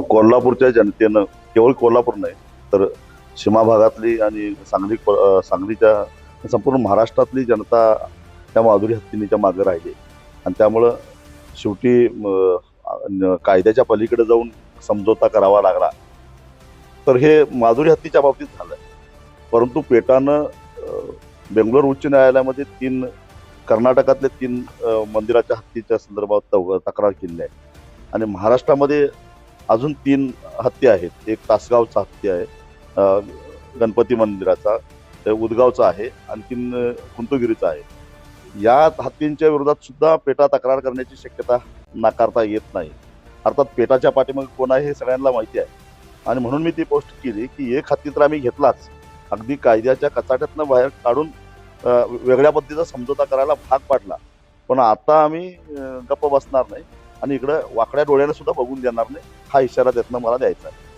कोल्हापूरच्या जनतेनं केवळ कोल्हापूर नाही तर सीमा भागातली आणि सांगलीच्या संपूर्ण महाराष्ट्रातली जनता त्या माधुरी हत्तीनीच्या मागे राहिली आणि त्यामुळं शेवटी कायद्याच्या पलीकडे जाऊन समझोता करावा लागला. तर हे माधुरी हत्तीच्या बाबतीत झालं. परंतु पेटानं बेंगलोर उच्च न्यायालयामध्ये कर्नाटकातले 3 मंदिराच्या हत्तीच्या संदर्भात तक्रार केली आहे आणि महाराष्ट्रामध्ये अजून 3 हत्या आहेत. एक तासगावचा हत्ती आहे, गणपती मंदिराचा, उदगावचा आहे, आणखीन कुंतगिरीचा आहे. या हत्तींच्या विरोधात सुद्धा पेटा तक्रार करण्याची शक्यता नाकारता येत नाही. अर्थात पेटाच्या पाठीमागे कोण आहे हे सगळ्यांना माहिती आहे आणि म्हणून मी ती पोस्ट केली की एक हत्ती तर आम्ही घेतलाच, अगदी कायद्याच्या कचाट्यातनं बाहेर काढून वेगळ्या पद्धतीचा समझोता करायला भाग पाडला. पण आता आम्ही गप्प बसणार नाही आणि इकडे वाकड्या डोळ्याने सुद्धा बघून देणार नाही, हा इशारा त्यातनं मला द्यायचा आहे.